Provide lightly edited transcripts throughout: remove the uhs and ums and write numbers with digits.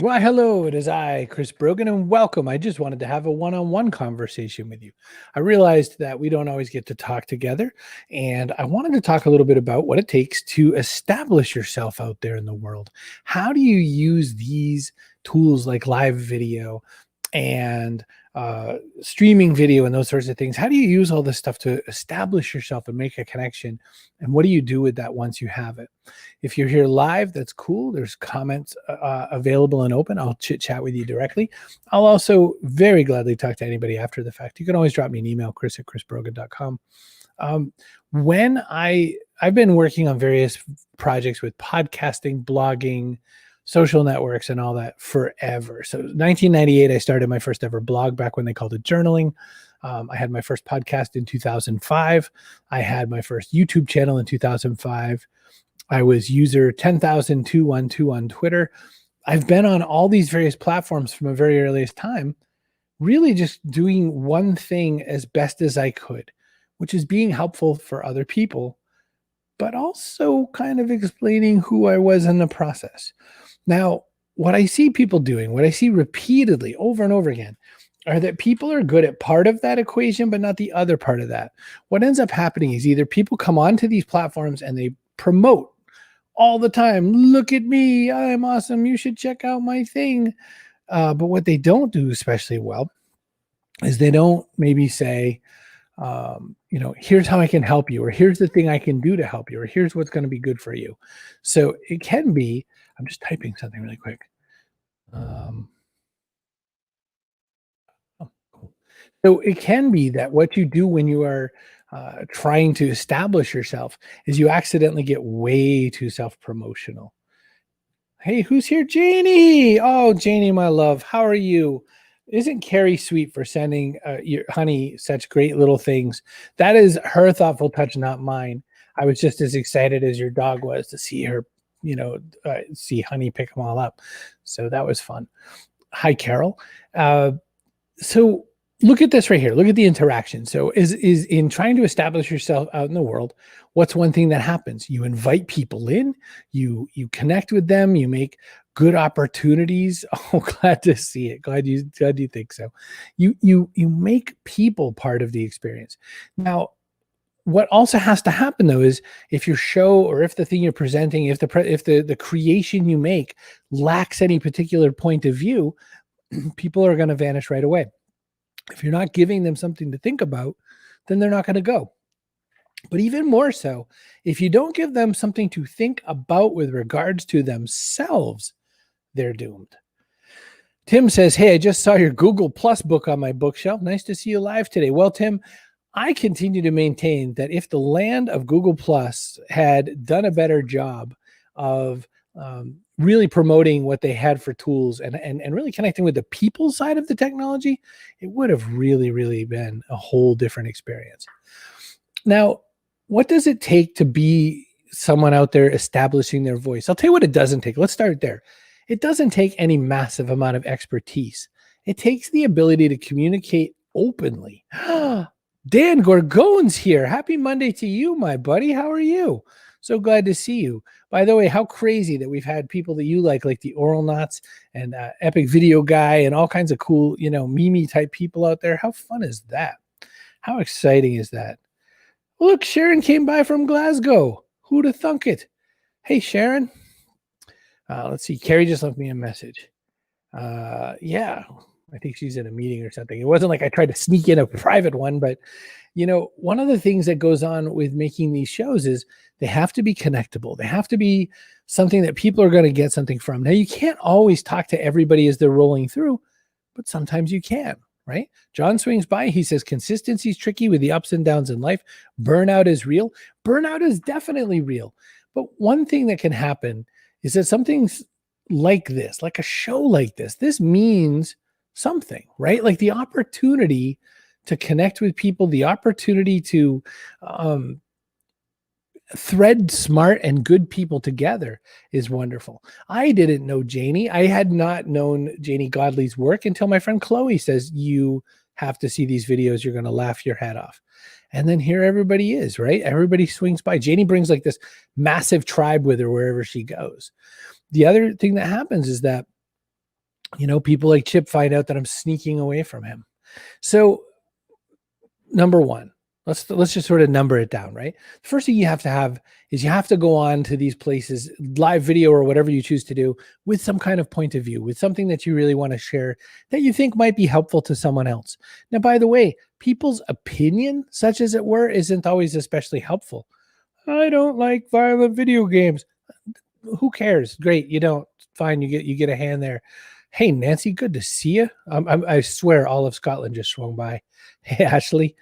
Why, hello, it is I, Chris Brogan, and welcome. I just wanted to have a one-on-one conversation with you. I realized that we don't always get to talk together, and I wanted to talk a little bit about what it takes to establish yourself out there in the world. How do you use these tools like live video and streaming video and those sorts of things? How do you use all this stuff to establish yourself and make a connection? And what do you do with that once you have it? If you're here live, that's cool. There's comments available and open. I'll chit chat with you directly. I'll also very gladly talk to anybody after the fact. You can always drop me an email, chris@chrisbrogan.com. I've been working on various projects with podcasting, blogging, social networks, and all that forever. So 1998, I started my first ever blog back when they called it journaling. I had my first podcast in 2005. I had my first YouTube channel in 2005. I was user 10,212 on Twitter. I've been on all these various platforms from a very earliest time, really just doing one thing as best as I could, which is being helpful for other people, but also kind of explaining who I was in the process. Now, what I see people doing, what I see repeatedly over and over again, are that people are good at part of that equation, but not the other part of that. What ends up happening is either people come onto these platforms and they promote all the time, look at me, I'm awesome, you should check out my thing. But what they don't do especially well is they don't maybe say, here's how I can help you, or here's the thing I can do to help you, or here's what's going to be good for you. So it can be, I'm just typing something really quick. Cool. So it can be that what you do when you are trying to establish yourself is you accidentally get way too self-promotional. Hey, who's here? Janie. Oh, Janie, my love. How are you? Isn't Carrie sweet for sending your honey such great little things? That is her thoughtful touch, not mine. I was just as excited as your dog was to see her, see honey pick them all up. So that was fun. Hi, Carol. So look at this right here. Look at the interaction. So is in trying to establish yourself out in the world, what's one thing that happens? You invite people in, you connect with them, you make good opportunities. Oh, glad to see it. Glad you think so. You make people part of the experience. Now, what also has to happen though is if your show or if the thing you're presenting, if the creation you make lacks any particular point of view, people are going to vanish right away. If you're not giving them something to think about, then they're not going to go. But even more so, if you don't give them something to think about with regards to themselves, they're doomed. Tim says, hey, I just saw your Google Plus book on my bookshelf. Nice to see you live today. Well, Tim, I continue to maintain that if the land of Google Plus had done a better job of really promoting what they had for tools and really connecting with the people side of the technology, it would have really, really been a whole different experience. Now, what does it take to be someone out there establishing their voice? I'll tell you what it doesn't take. Let's start there. It doesn't take any massive amount of expertise. It takes the ability to communicate openly. Dan Gorgon's here. Happy Monday to you, my buddy. How are you? So glad to see you. By the way, how crazy that we've had people that you like the Oral Knots and Epic Video Guy and all kinds of cool, meme type people out there. How fun is that? How exciting is that? Look, Sharon came by from Glasgow. Who'd have thunk it? Hey, Sharon. Let's see. Carrie just left me a message. Yeah, I think she's in a meeting or something. It wasn't like I tried to sneak in a private one, but one of the things that goes on with making these shows is they have to be connectable. They have to be something that people are going to get something from. Now, you can't always talk to everybody as they're rolling through, but sometimes you can, right? John swings by. He says, consistency is tricky with the ups and downs in life. Burnout is real. Burnout is definitely real. But one thing that can happen is that something's like this, like a show like this means something, right? Like the opportunity to connect with people, the opportunity to thread smart and good people together is wonderful. I didn't know Janie. I had not known Janie Godley's work until my friend Chloe says, you have to see these videos. You're going to laugh your head off. And then here everybody is, right? Everybody swings by. Janie brings like this massive tribe with her wherever she goes. The other thing that happens is that People like Chip find out that I'm sneaking away from him. So number one, let's just sort of number it down, right? The first thing you have to have is you have to go on to these places, live video or whatever you choose to do, with some kind of point of view, with something that you really want to share that you think might be helpful to someone else. Now, by the way, people's opinion, such as it were, isn't always especially helpful. I don't like violent video games. Who cares? Great, you don't. Fine, you get a hand there. Hey, Nancy, good to see you. I swear all of Scotland just swung by. Hey, Ashley.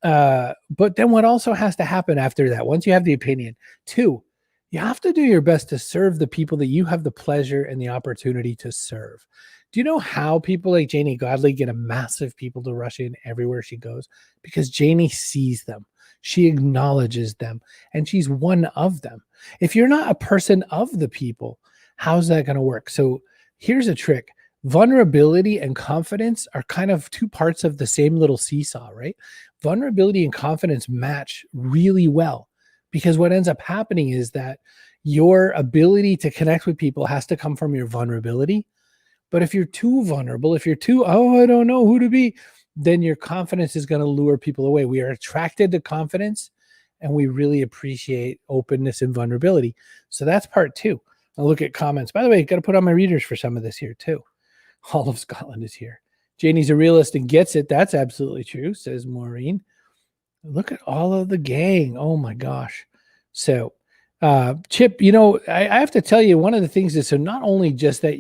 But then what also has to happen after that, once you have the opinion, two, you have to do your best to serve the people that you have the pleasure and the opportunity to serve. Do you know how people like Janie Godley get a massive people to rush in everywhere she goes? Because Janie sees them. She acknowledges them, and she's one of them. If you're not a person of the people, how's that going to work? So here's a trick. Vulnerability and confidence are kind of two parts of the same little seesaw, right? Vulnerability and confidence match really well, because what ends up happening is that your ability to connect with people has to come from your vulnerability. But if you're too vulnerable, if you're too, I don't know who to be, then your confidence is going to lure people away. We are attracted to confidence, and we really appreciate openness and vulnerability. So that's part two. I'll look at comments. By the way, got to put on my readers for some of this here too. All of Scotland is here. Janie's a realist and gets it. That's absolutely true, says Maureen. Look at all of the gang. Oh my gosh. So Chip, I have to tell you, one of the things is, so not only just that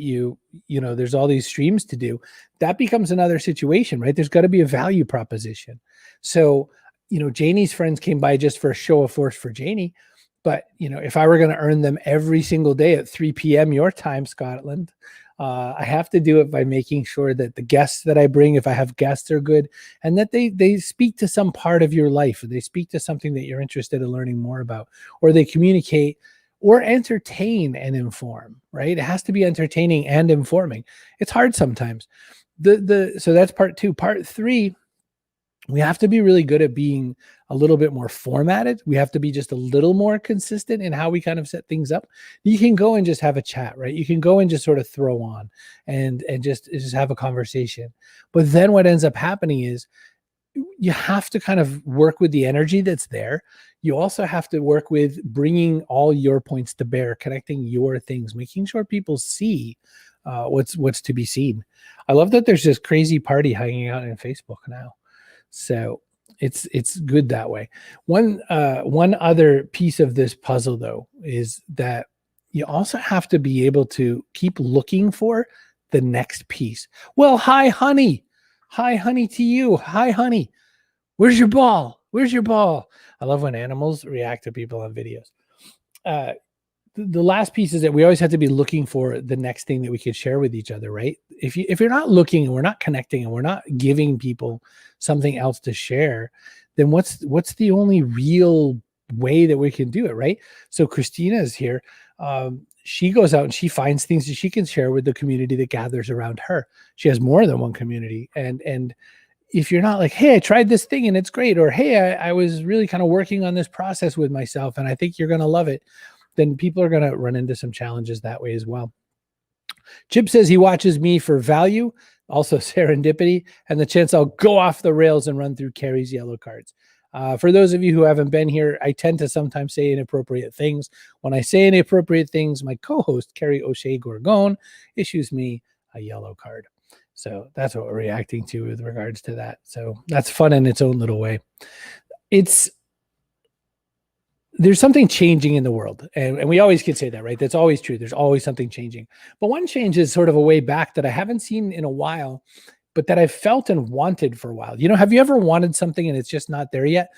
there's all these streams to do, that becomes another situation, right? There's got to be a value proposition. So, Janie's friends came by just for a show of force for Janie. But, if I were going to earn them every single day at 3 p.m. your time, Scotland, I have to do it by making sure that the guests that I bring, if I have guests, are good, and that they speak to some part of your life, or they speak to something that you're interested in learning more about, or they communicate or entertain and inform, right? It has to be entertaining and informing. It's hard sometimes. So that's part two. Part three, we have to be really good at being a little bit more formatted. We have to be just a little more consistent in how we kind of set things up. You can go and just have a chat, right? You can go and just sort of throw on and just have a conversation. But then what ends up happening is you have to kind of work with the energy that's there. You also have to work with bringing all your points to bear, connecting your things, making sure people see what's to be seen. I love that there's this crazy party hanging out in Facebook now. So it's good that way. One other piece of this puzzle, though, is that you also have to be able to keep looking for the next piece. Well, hi, honey. Hi, honey, to you. Hi, honey. Where's your ball? Where's your ball? I love when animals react to people on videos. The last piece is that we always have to be looking for the next thing that we could share with each other, right? If you're not looking and we're not connecting and we're not giving people something else to share, then what's the only real way that we can do it, right? So Christina is here. She goes out and she finds things that she can share with the community that gathers around her. She has more than one community. And if you're not like, hey, I tried this thing and it's great, or hey, I was really kind of working on this process with myself and I think you're going to love it, then people are going to run into some challenges that way as well. Chip says he watches me for value, also serendipity, and the chance I'll go off the rails and run through Carrie's yellow cards. For those of you who haven't been here, I tend to sometimes say inappropriate things. When I say inappropriate things, my co-host, Carrie O'Shea Gorgon, issues me a yellow card. So that's what we're reacting to with regards to that. So that's fun in its own little way. There's something changing in the world. And we always can say that, right? That's always true. There's always something changing. But one change is sort of a way back that I haven't seen in a while, but that I've felt and wanted for a while. Have you ever wanted something and it's just not there yet?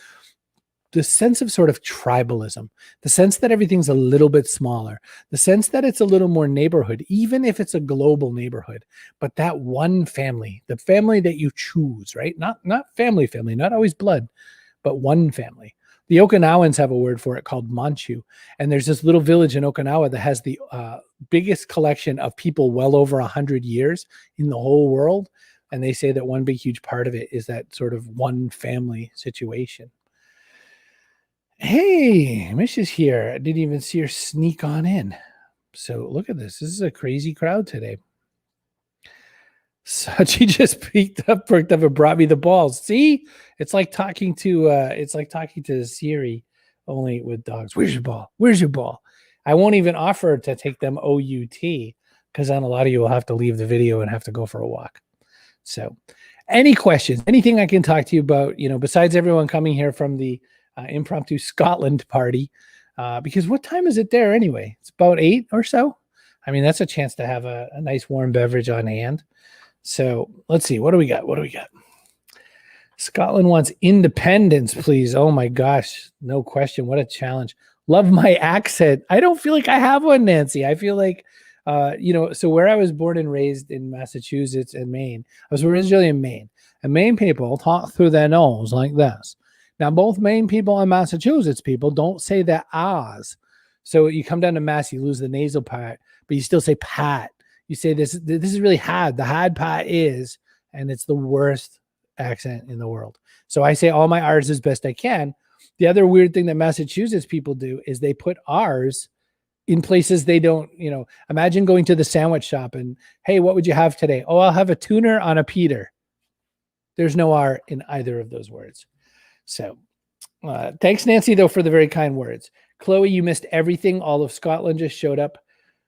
The sense of sort of tribalism, the sense that everything's a little bit smaller, the sense that it's a little more neighborhood, even if it's a global neighborhood, but that one family, the family that you choose, right? Not family, not always blood, but one family. The Okinawans have a word for it called Manchu. And there's this little village in Okinawa that has the biggest collection of people well over 100 years in the whole world. And they say that one big, huge part of it is that sort of one family situation. Hey, Mish is here. I didn't even see her sneak on in. So look at this. This is a crazy crowd today. Sachi just perked up and brought me the balls. See, it's like talking to Siri, only with dogs. Where's your ball? Where's your ball? I won't even offer to take them OUT because then a lot of you will have to leave the video and have to go for a walk. So, any questions? Anything I can talk to you about? Besides everyone coming here from the impromptu Scotland party, because what time is it there anyway? It's about 8 or so. I mean, that's a chance to have a nice warm beverage on hand. So let's see. What do we got? Scotland wants independence, please. Oh my gosh. No question. What a challenge. Love my accent. I don't feel like I have one, Nancy. I feel like, so where I was born and raised in Massachusetts and Maine, I was originally in Maine. And Maine people talk through their nose like this. Now, both Maine people and Massachusetts people don't say their R's. So you come down to Mass, you lose the nasal part, but you still say pat. You say this is really hard. The hard part is, and it's the worst accent in the world. So I say all my R's as best I can. The other weird thing that Massachusetts people do is they put R's in places they don't, imagine going to the sandwich shop and, hey, what would you have today? Oh, I'll have a tuner on a Peter. There's no R in either of those words. So thanks, Nancy, though, for the very kind words. Chloe, you missed everything. All of Scotland just showed up.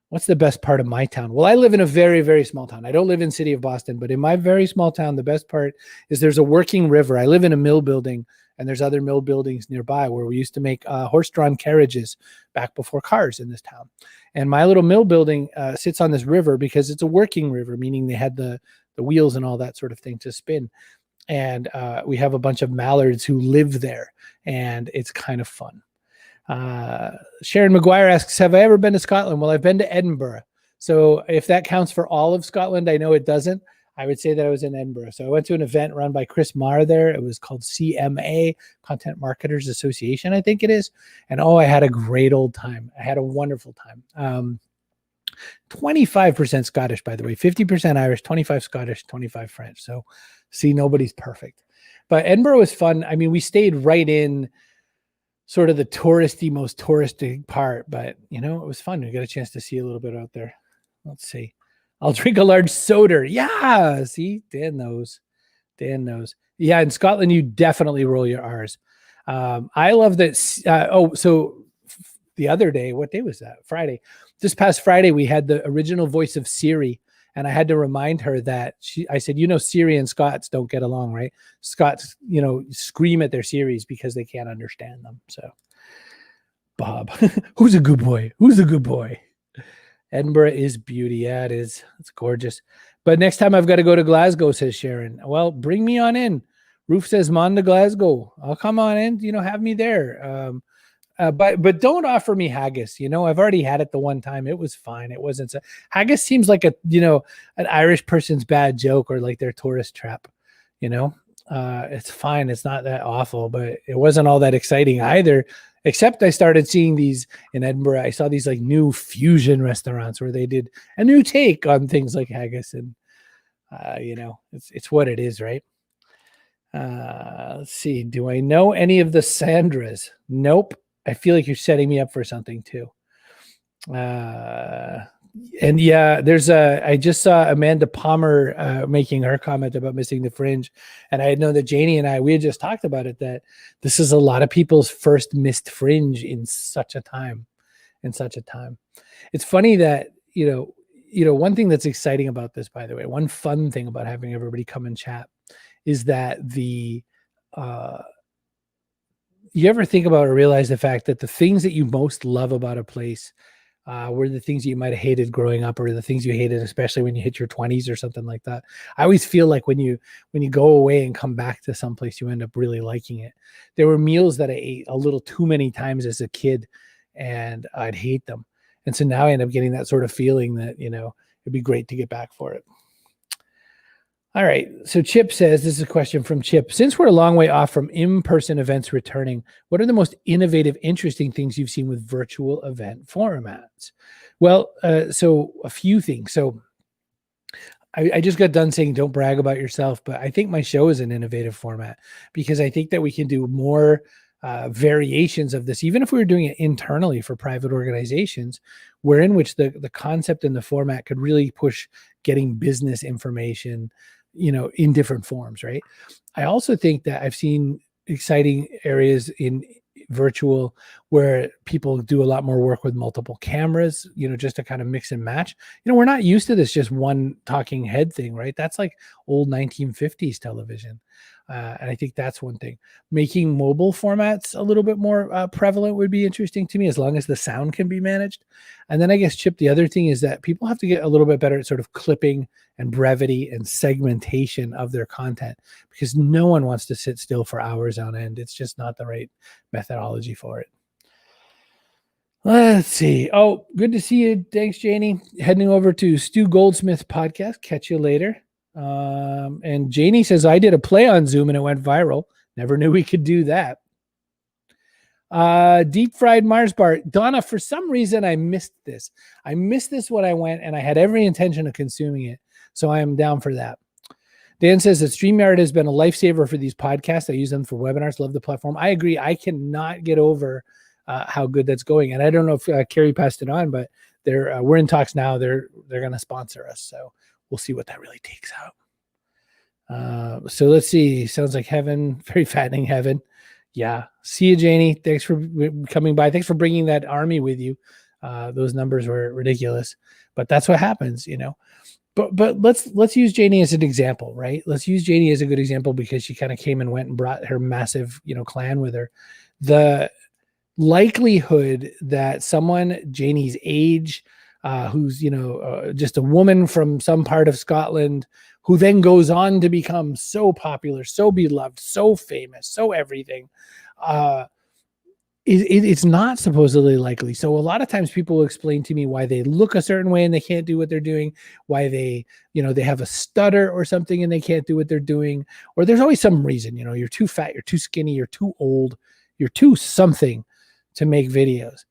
What's the best part of my town? Well, I live in a very, very small town. I don't live in the city of Boston, but in my very small town, the best part is there's a working river. I live in a mill building, and there's other mill buildings nearby where we used to make horse-drawn carriages back before cars in this town. And my little mill building sits on this river because it's a working river, meaning they had the wheels and all that sort of thing to spin. And we have a bunch of mallards who live there, and it's kind of fun. Sharon McGuire asks, have I ever been to Scotland? Well, I've been to Edinburgh. So if that counts for all of Scotland, I know it doesn't. I would say that I was in Edinburgh. So I went to an event run by Chris Marr there. It was called CMA, Content Marketers Association, I think it is. And I had a great old time. I had a wonderful time. 25% Scottish, by the way, 50% Irish, 25 Scottish, 25 French. So see, nobody's perfect. But Edinburgh was fun. I mean, we stayed right in sort of the most touristy part, but it was fun. We got a chance to see a little bit out there. Let's see. I'll drink a large soda. Yeah. See, Dan knows. Yeah. In Scotland, you definitely roll your R's. I love that. So the other day, what day was that? Friday. This past Friday, we had the original voice of Siri. And I had to remind her that I said, Siri and Scots don't get along, right? Scots, scream at their Siris because they can't understand them. So, Bob, who's a good boy? Edinburgh is beauty. Yeah, it is. It's gorgeous. But next time I've got to go to Glasgow, says Sharon. Well, bring me on in. Roof says, "Mon to Glasgow. I'll come on in. Have me there." But don't offer me haggis. I've already had it the one time. It was fine. It wasn't. Haggis seems like an Irish person's bad joke or like their tourist trap. It's fine. It's not that awful, but it wasn't all that exciting either. Except I started seeing these in Edinburgh. I saw these like new fusion restaurants where they did a new take on things like haggis, and it's what it is, right? Let's see. Do I know any of the Sandras? Nope. I feel like you're setting me up for something too. And yeah, I just saw Amanda Palmer making her comment about missing the Fringe. And I had known that Janie and we had just talked about it, that this is a lot of people's first missed Fringe in such a time. It's funny that, one thing that's exciting about this, by the way, one fun thing about having everybody come and chat is that you ever think about or realize the fact that the things that you most love about a place were the things you might have hated growing up, or the things you hated, especially when you hit your 20s or something like that. I always feel like when you go away and come back to someplace, you end up really liking it. There were meals that I ate a little too many times as a kid, and I'd hate them. And so now I end up getting that sort of feeling that, it'd be great to get back for it. All right. So Chip says, this is a question from Chip. Since we're a long way off from in-person events returning, what are the most innovative, interesting things you've seen with virtual event formats? Well, so a few things. So I just got done saying, don't brag about yourself, but I think my show is an innovative format because I think that we can do more variations of this, even if we were doing it internally for private organizations, where in which the concept and the format could really push getting business information, in different forms, right? I also think that I've seen exciting areas in virtual where people do a lot more work with multiple cameras, just to kind of mix and match. We're not used to this just one talking head thing, right? That's like old 1950s television. And I think that's one thing. Making mobile formats a little bit more prevalent would be interesting to me, as long as the sound can be managed. And then I guess, Chip, the other thing is that people have to get a little bit better at sort of clipping and brevity and segmentation of their content, because no one wants to sit still for hours on end. It's just not the right methodology for it. Let's see. Oh, good to see you. Thanks, Janie. Heading over to Stu Goldsmith podcast. Catch you later. And Janie says, I did a play on Zoom and it went viral. Never knew we could do that. Deep fried Mars bar. Donna, for some reason, I missed this. I missed this when I went, and I had every intention of consuming it. So I am down for that. Dan says that StreamYard has been a lifesaver for these podcasts. I use them for webinars. Love the platform. I agree. I cannot get over how good that's going. And I don't know if Carrie passed it on, but we're in talks now. They're going to sponsor us. So we'll see what that really takes out. So let's see. Sounds like heaven. Very fattening heaven. Yeah. See you, Janie. Thanks for coming by. Thanks for bringing that army with you. Those numbers were ridiculous, but that's what happens, But let's use Janie as an example, right? Let's use Janie as a good example because she kind of came and went and brought her massive, clan with her. The likelihood that someone Janie's age, who's just a woman from some part of Scotland, who then goes on to become so popular, so beloved, so famous, so everything, it's not supposedly likely. So a lot of times people will explain to me why they look a certain way and they can't do what they're doing, why they have a stutter or something and they can't do what they're doing, or there's always some reason. You're too fat, you're too skinny, you're too old, you're too something to make videos.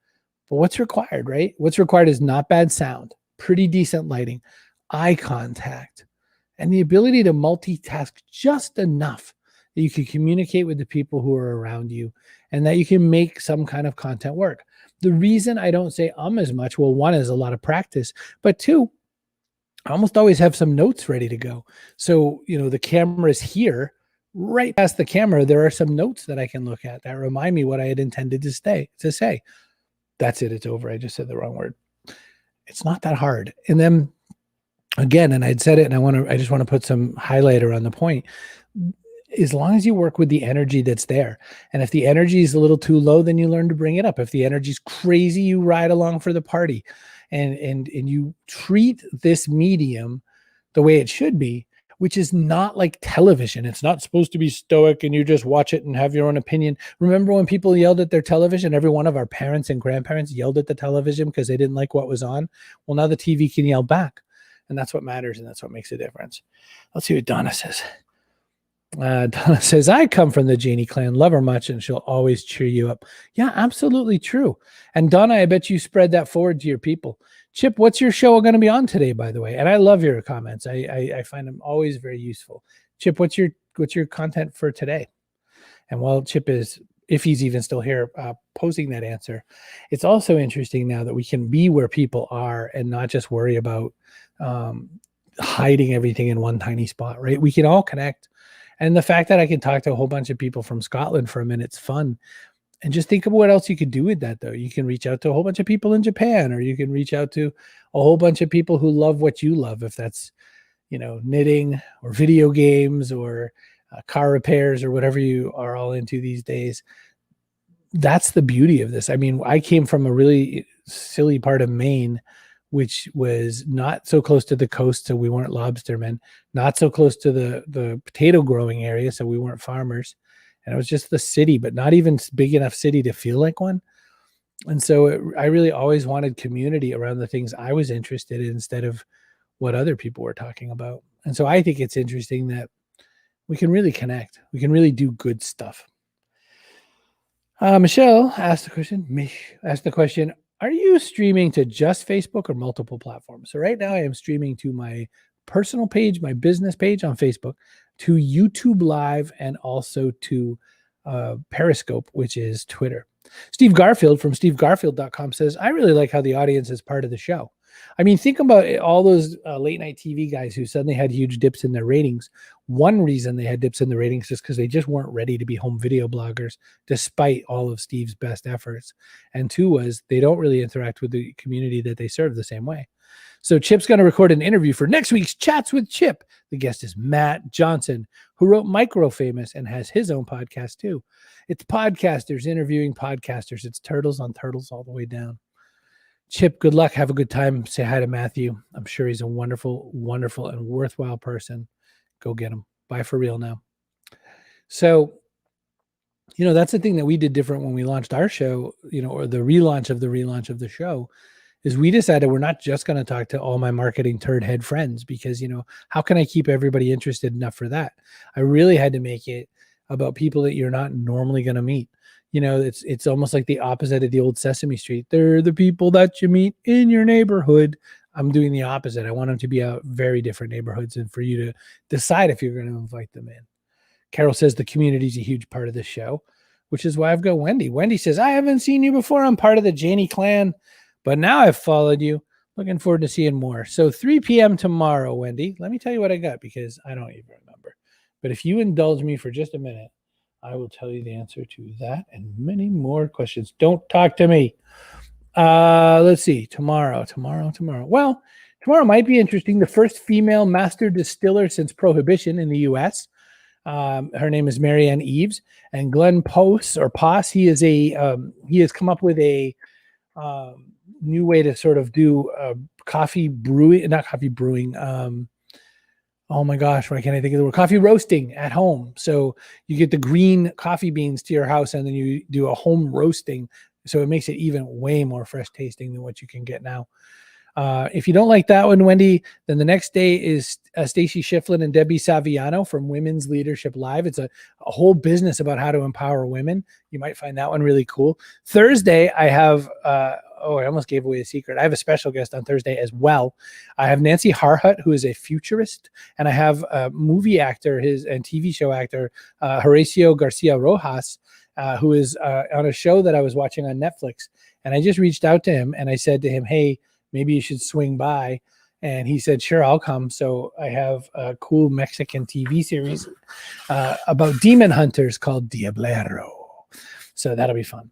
But what's required, right? What's required is not bad sound, pretty decent lighting, eye contact, and the ability to multitask just enough that you can communicate with the people who are around you and that you can make some kind of content work. The reason I don't say as much, well, one is a lot of practice, but two, I almost always have some notes ready to go. So, the camera's here. Right past the camera, there are some notes that I can look at that remind me what I had intended to say. That's it. It's over. I just said the wrong word. It's not that hard. And then again, and I'd said it, and I just want to put some highlighter on the point. As long as you work with the energy that's there, and if the energy is a little too low, then you learn to bring it up. If the energy is crazy, you ride along for the party, and you treat this medium the way it should be, which is not like television. It's not supposed to be stoic and you just watch it and have your own opinion. Remember when people yelled at their television? Every one of our parents and grandparents yelled at the television because they didn't like what was on. Well, now the TV can yell back, and that's what matters, and that's what makes a difference. Let's see what Donna says. Donna says, I come from the Janie clan, love her much, and she'll always cheer you up. Yeah, absolutely true. And Donna, I bet you spread that forward to your people. Chip, what's your show going to be on today, by the way? And I love your comments. I find them always very useful. Chip, what's your content for today? And while Chip is, if he's even still here, posing that answer, it's also interesting now that we can be where people are and not just worry about hiding everything in one tiny spot, right? We can all connect. And the fact that I can talk to a whole bunch of people from Scotland for a minute's fun. And just think of what else you could do with that, though. You can reach out to a whole bunch of people in Japan, or you can reach out to a whole bunch of people who love what you love, if that's, knitting or video games or car repairs or whatever you are all into these days. That's the beauty of this. I mean, I came from a really silly part of Maine, which was not so close to the coast, so we weren't lobstermen, not so close to the potato growing area, so we weren't farmers. And it was just the city, but not even big enough city to feel like one. And so I really always wanted community around the things I was interested in instead of what other people were talking about. And so I think it's interesting that we can really connect. We can really do good stuff. Michelle asked the question, are you streaming to just Facebook or multiple platforms? So right now I am streaming to my personal page, my business page on Facebook, to YouTube Live, and also to Periscope, which is Twitter. Steve Garfield from stevegarfield.com says, I really like how the audience is part of the show. I mean, think about it, all those late night TV guys who suddenly had huge dips in their ratings. One reason they had dips in the ratings is because they just weren't ready to be home video bloggers, despite all of Steve's best efforts. And two was they don't really interact with the community that they serve the same way. So Chip's going to record an interview for next week's Chats with Chip. The guest is Matt Johnson, who wrote Micro Famous and has his own podcast too. It's podcasters interviewing podcasters. It's turtles on turtles all the way down. Chip, good luck. Have a good time. Say hi to Matthew. I'm sure he's a wonderful, wonderful, and worthwhile person. Go get him. Bye for real now. So, that's the thing that we did different when we launched our show, or the relaunch of the show, is we decided we're not just going to talk to all my marketing turd head friends because, how can I keep everybody interested enough for that? I really had to make it about people that you're not normally going to meet. It's almost like the opposite of the old Sesame Street. They're the people that you meet in your neighborhood. I'm doing the opposite. I want them to be out very different neighborhoods and for you to decide if you're going to invite them in. Carol says the community is a huge part of the show, which is why I've got Wendy. Wendy says, I haven't seen you before. I'm part of the Janie clan, but now I've followed you. Looking forward to seeing more. So 3 p.m. tomorrow, Wendy. Let me tell you what I got because I don't even remember. But if you indulge me for just a minute, I will tell you the answer to that and many more questions. Don't talk to me. Let's see. Tomorrow. Well, tomorrow might be interesting. The first female master distiller since Prohibition in the U.S. Her name is Marianne Eves. And Glenn Poss, he has come up with a new way to sort of do coffee brewing. Oh my gosh, why can't I think of the word? Coffee roasting at home. So you get the green coffee beans to your house and then you do a home roasting. So it makes it even way more fresh tasting than what you can get now. If you don't like that one, Wendy, then the next day is Stacy Schifflin and Debbie Saviano from Women's Leadership Live. It's a whole business about how to empower women. You might find that one really cool. Thursday, I have, I almost gave away a secret. I have a special guest on Thursday as well. I have Nancy Harhut, who is a futurist, and I have a movie actor, and TV show actor, Horacio Garcia Rojas, who is on a show that I was watching on Netflix. And I just reached out to him and I said to him, hey, maybe you should swing by. And he said, sure, I'll come. So I have a cool Mexican TV series about demon hunters called Diablero. So that'll be fun.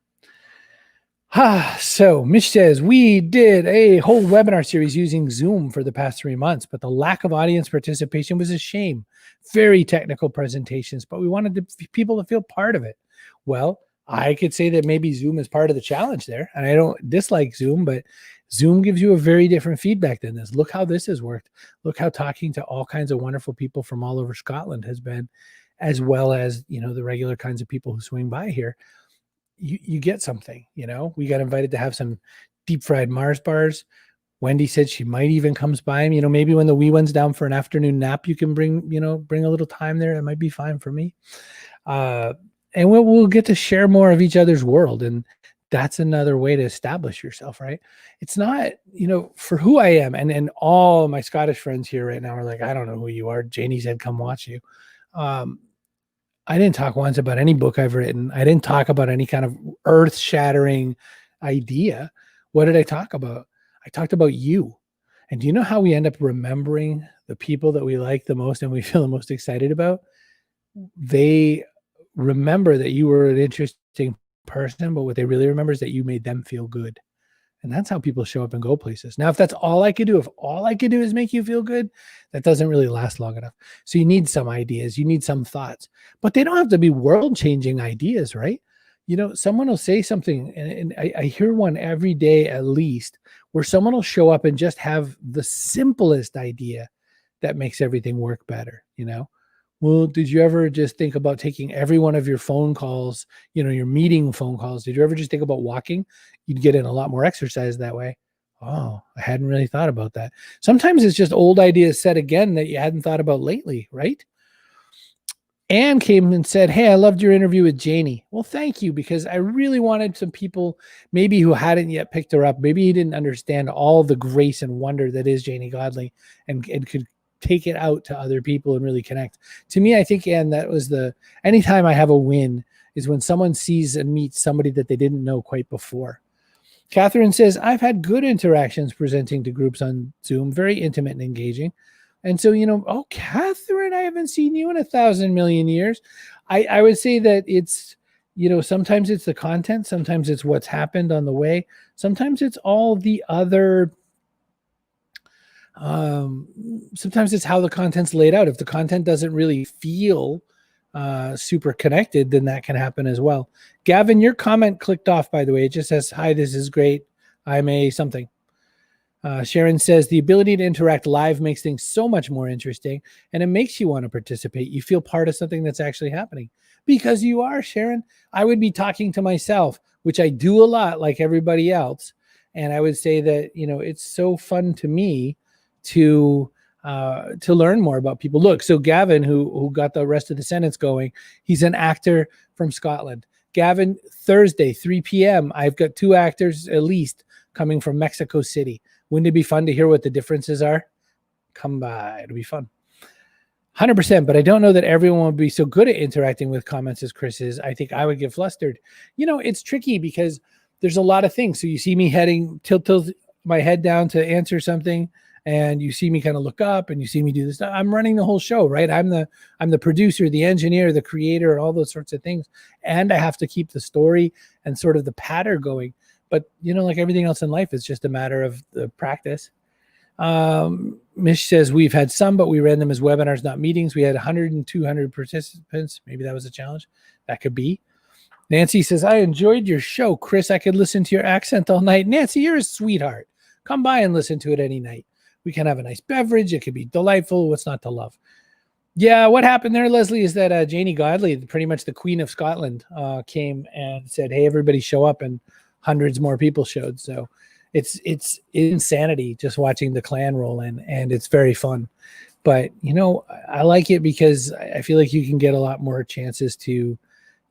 So Mish says, we did a whole webinar series using Zoom for the past 3 months, but the lack of audience participation was a shame. Very technical presentations, but we wanted people to feel part of it. Well, I could say that maybe Zoom is part of the challenge there. And I don't dislike Zoom, but Zoom gives you a very different feedback than this. Look how this has worked. Look how talking to all kinds of wonderful people from all over Scotland has been, as well as, the regular kinds of people who swing by here. You get something, we got invited to have some deep fried Mars bars. Wendy said she might even comes by, maybe when the wee one's down for an afternoon nap, you can bring a little time there. It might be fine for me. And we'll get to share more of each other's world. And that's another way to establish yourself, right? It's not, for who I am. And all my Scottish friends here right now are like, I don't know who you are. Janie said, come watch you. I didn't talk once about any book I've written. I didn't talk about any kind of earth-shattering idea. What did I talk about? I talked about you. And do you know how we end up remembering the people that we like the most and we feel the most excited about? They remember that you were an interesting person, but what they really remember is that you made them feel good. And that's how people show up and go places. Now, if that's all I could do, if all I could do is make you feel good, that doesn't really last long enough. So you need some ideas, you need some thoughts, but they don't have to be world-changing ideas, right? Someone will say something, and I hear one every day at least, where someone will show up and just have the simplest idea that makes everything work better, Well, did you ever just think about taking every one of your phone calls, your meeting phone calls? Did you ever just think about walking? You'd get in a lot more exercise that way. Oh, I hadn't really thought about that. Sometimes it's just old ideas said again that you hadn't thought about lately, right? Anne came and said, hey, I loved your interview with Janie. Well, thank you, because I really wanted some people maybe who hadn't yet picked her up. Maybe he didn't understand all the grace and wonder that is Janie Godley and could take it out to other people and really connect. To me, I think, and that was anytime I have a win is when someone sees and meets somebody that they didn't know quite before. Catherine says, I've had good interactions presenting to groups on Zoom, very intimate and engaging. And so, oh, Catherine, I haven't seen you in 1,000 million years. I would say that it's, sometimes it's the content, sometimes it's what's happened on the way, sometimes it's all the other, sometimes it's how the content's laid out. If the content doesn't really feel super connected, then that can happen as well. Gavin, your comment clicked off, by the way. It just says, hi, this is great. I'm a something. Sharon says, the ability to interact live makes things so much more interesting, and it makes you want to participate. You feel part of something that's actually happening because you are, Sharon. I would be talking to myself, which I do a lot like everybody else. And I would say that, it's so fun to me to learn more about people. Look, so Gavin, who got the rest of the sentence going, he's an actor from Scotland. Gavin, Thursday, 3 p.m., I've got 2 actors at least coming from Mexico City. Wouldn't it be fun to hear what the differences are? Come by. It'll be fun. 100%, but I don't know that everyone would be so good at interacting with comments as Chris is. I think I would get flustered. It's tricky because there's a lot of things. So you see me tilt my head down to answer something, and you see me kind of look up, and you see me do this. I'm running the whole show, right? I'm the producer, the engineer, the creator, all those sorts of things. And I have to keep the story and sort of the pattern going. But, like everything else in life, it's just a matter of the practice. Mish says, we've had some, but we ran them as webinars, not meetings. We had 100 and 200 participants. Maybe that was a challenge. That could be. Nancy says, I enjoyed your show, Chris. I could listen to your accent all night. Nancy, you're a sweetheart. Come by and listen to it any night. We can have a nice beverage. It could be delightful. What's not to love? Yeah, what happened there, Leslie, is that Janie Godley, pretty much the Queen of Scotland, came and said, hey, everybody show up, and hundreds more people showed. So it's insanity just watching the clan roll in, and it's very fun. But, I like it because I feel like you can get a lot more chances to,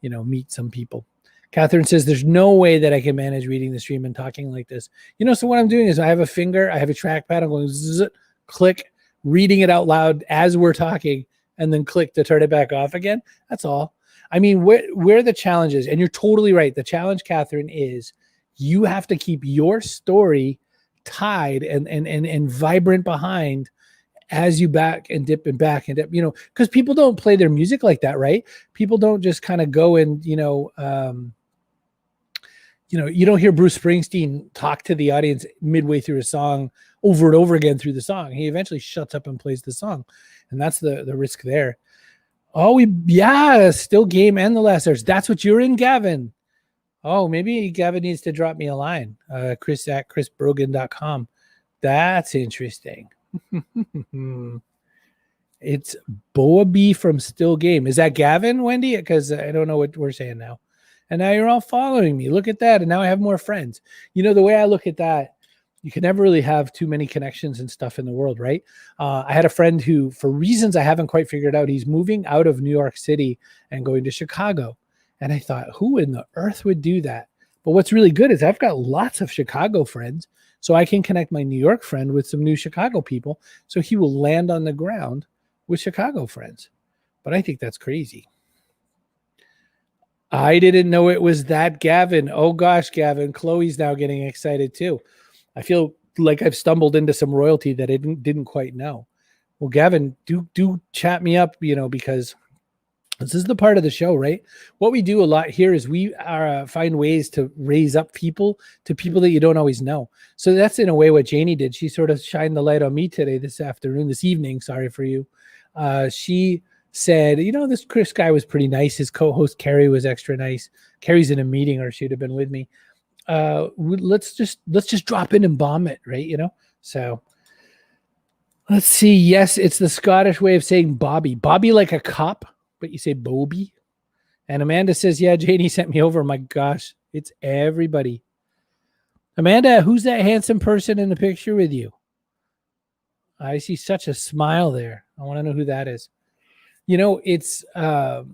meet some people. Catherine says, there's no way that I can manage reading the stream and talking like this. So what I'm doing is I have a trackpad. I'm going zzz, click, reading it out loud as we're talking, and then click to turn it back off again. That's all. I mean, where the challenge is, and you're totally right. The challenge, Catherine, is you have to keep your story tied and vibrant behind as you back and dip and back and dip, because people don't play their music like that, right? People don't just kind of go and, you don't hear Bruce Springsteen talk to the audience midway through a song over and over again through the song. He eventually shuts up and plays the song. And that's the risk there. Oh, still game and the lessers. That's what you're in, Gavin. Oh, maybe Gavin needs to drop me a line. Chris at chrisbrogan.com. That's interesting. It's Boa B from Still Game. Is that Gavin, Wendy? Because I don't know what we're saying now. And now you're all following me. Look at that. And now I have more friends. The way I look at that, you can never really have too many connections and stuff in the world, right? I had a friend who, for reasons I haven't quite figured out, he's moving out of New York City and going to Chicago. And I thought, who in the earth would do that? But what's really good is I've got lots of Chicago friends, so I can connect my New York friend with some new Chicago people, so he will land on the ground with Chicago friends. But I think that's crazy. I didn't know it was that, Gavin. Oh gosh, Gavin. Chloe's now getting excited too. I feel like I've stumbled into some royalty that I didn't quite know. Well, Gavin, do chat me up, because this is the part of the show, right? What we do a lot here is we find ways to raise up people to people that you don't always know. So that's in a way what Janie did. She sort of shined the light on me today, this evening. Sorry for you. She said, this Chris guy was pretty nice. His co-host Carrie was extra nice. Carrie's in a meeting, or she'd have been with me. Let's just drop in and bomb it, right? So let's see. Yes, it's the Scottish way of saying Bobby. Bobby like a cop, but you say Bobby. And Amanda says, yeah, Janie sent me over. My gosh, it's everybody. Amanda, who's that handsome person in the picture with you? I see such a smile there. I want to know who that is. It's look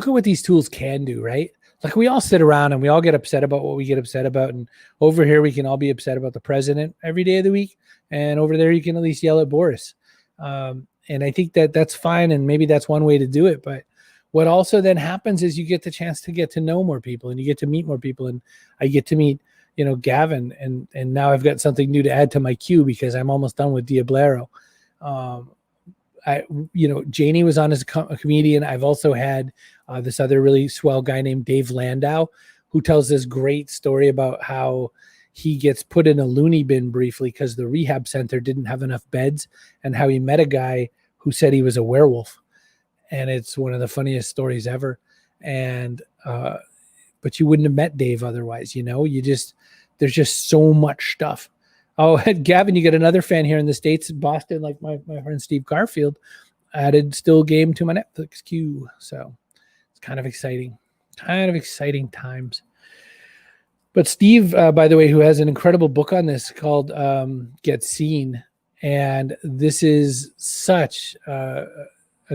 at what these tools can do, right? Like, we all sit around and we all get upset about what we get upset about. And over here, we can all be upset about the president every day of the week. And over there, you can at least yell at Boris. And I think that's fine. And maybe that's one way to do it. But what also then happens is you get the chance to get to know more people, and you get to meet more people. And I get to meet Gavin, and now I've got something new to add to my queue because I'm almost done with Diablero. Janie was on as a comedian. I've also had this other really swell guy named Dave Landau, who tells this great story about how he gets put in a loony bin briefly because the rehab center didn't have enough beds, and how he met a guy who said he was a werewolf. And it's one of the funniest stories ever. And, but you wouldn't have met Dave otherwise, there's just so much stuff. Oh, Gavin, you get another fan here in the States, Boston, like my friend Steve Garfield, added Still Game to my Netflix queue. So it's kind of exciting times. But Steve, by the way, who has an incredible book on this called Get Seen. And this is such a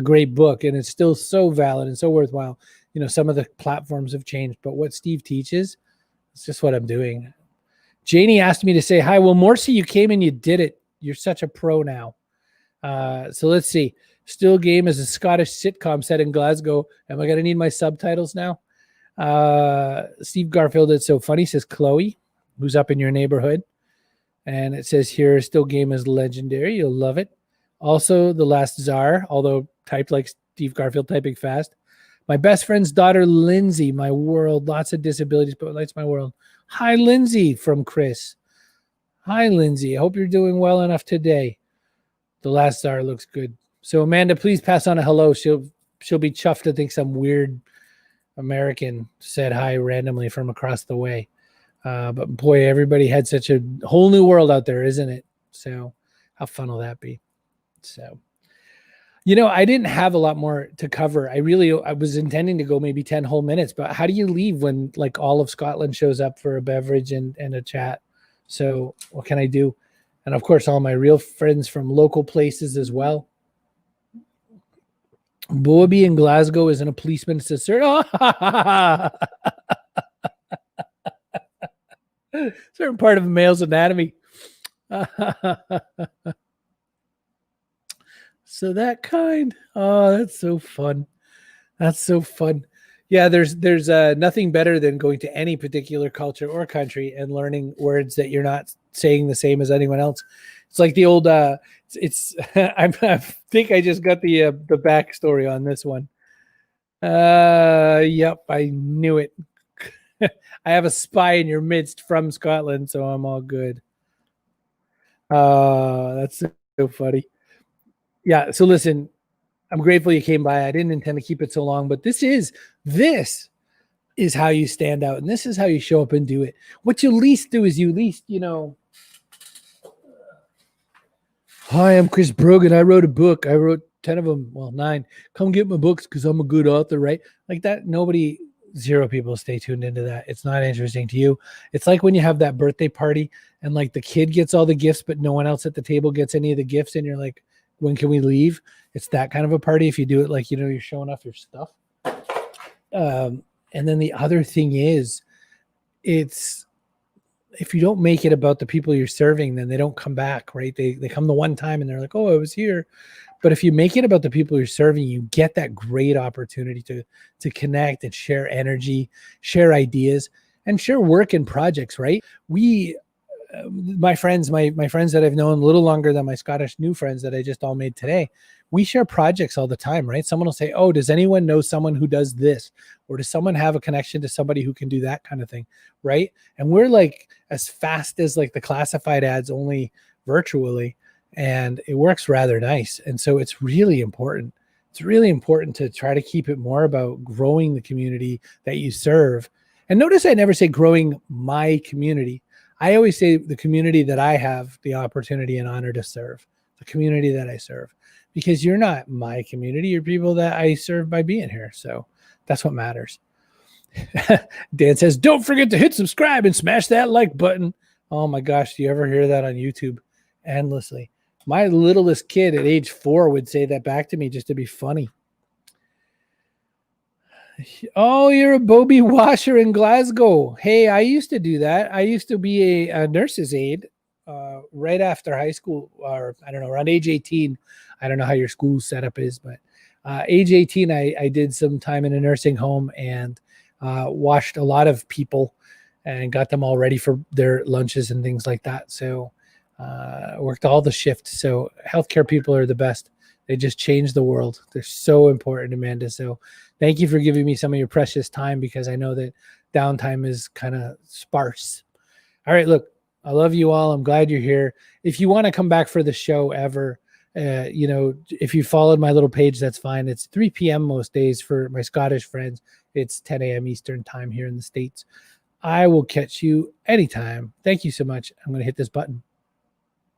great book, and it's still so valid and so worthwhile. Some of the platforms have changed, but what Steve teaches, it's just what I'm doing. Janie asked me to say hi. Well, Morsi, you came and you did it. You're such a pro now. So let's see. Still Game is a Scottish sitcom set in Glasgow. Am I going to need my subtitles now? Steve Garfield, it's so funny, says Chloe, who's up in your neighborhood. And it says here, Still Game is legendary. You'll love it. Also, The Last Czar, although typed like Steve Garfield, typing fast. My best friend's daughter, Lindsay, my world. Lots of disabilities, but lights my world. Hi, Lindsay, from Chris. Hi, Lindsay. I hope you're doing well enough today. The Last Czar looks good. So, Amanda, please pass on a hello. She'll be chuffed to think some weird American said hi randomly from across the way. But boy, everybody had such a whole new world out there, isn't it? So how fun will that be? So, I didn't have a lot more to cover. I was intending to go maybe 10 whole minutes, but how do you leave when like all of Scotland shows up for a beverage and a chat? So what can I do? And of course, all my real friends from local places as well. Boaby in Glasgow isn't a policeman. It's a certain part of a male's anatomy. So that kind. Oh, that's so fun. That's so fun. Yeah, there's nothing better than going to any particular culture or country and learning words that you're not saying the same as anyone else. It's like the old I think I just got the backstory on this one. Yep, I knew it. I have a spy in your midst from Scotland, so I'm all good. That's so funny. Yeah, so listen, I'm grateful you came by. I didn't intend to keep it so long, but this is how you stand out, and this is how you show up and do it. What you least do is hi, I'm Chris Brogan. I wrote a book. I wrote 10 of them. Well, 9. Come get my books because I'm a good author, right? Like that. Zero people stay tuned into that. It's not interesting to you. It's like when you have that birthday party and like the kid gets all the gifts, but no one else at the table gets any of the gifts. And you're like, when can we leave? It's that kind of a party. If you do it like, you're showing off your stuff. And then the other thing is, if you don't make it about the people you're serving, then they don't come back, right? They come the one time and they're like, oh, I was here. But if you make it about the people you're serving, you get that great opportunity to connect and share energy, share ideas, and share work and projects, right? My friends that I've known a little longer than my Scottish new friends that I just all made today, we share projects all the time, right? Someone will say, oh, does anyone know someone who does this? Or does someone have a connection to somebody who can do that kind of thing, right? And we're like as fast as like the classified ads, only virtually, and it works rather nice. And so it's really important. It's really important to try to keep it more about growing the community that you serve. And notice I never say growing my community. I always say the community that I have the opportunity and honor to serve, the community that I serve, because you're not my community. You're people that I serve by being here. So that's what matters. Dan says, don't forget to hit subscribe and smash that like button. Oh my gosh. Do you ever hear that on YouTube? Endlessly. My littlest kid at age 4 would say that back to me just to be funny. Oh, you're a Bobby washer in Glasgow. Hey, I used to do that. I used to be a nurse's aide right after high school, or I don't know, around age 18. I don't know how your school setup is, but age 18, I did some time in a nursing home and washed a lot of people. and got them all ready for their lunches and things like that. So worked all the shifts. So healthcare people are the best. They just change the world. They're so important, Amanda. So thank you for giving me some of your precious time, because I know that downtime is kind of sparse. All right, look, I love you all. I'm glad you're here. If you want to come back for the show ever, if you followed my little page, that's fine. It's 3 p.m. most days for my Scottish friends. It's 10 a.m. Eastern time here in the States. I will catch you anytime. Thank you so much. I'm going to hit this button.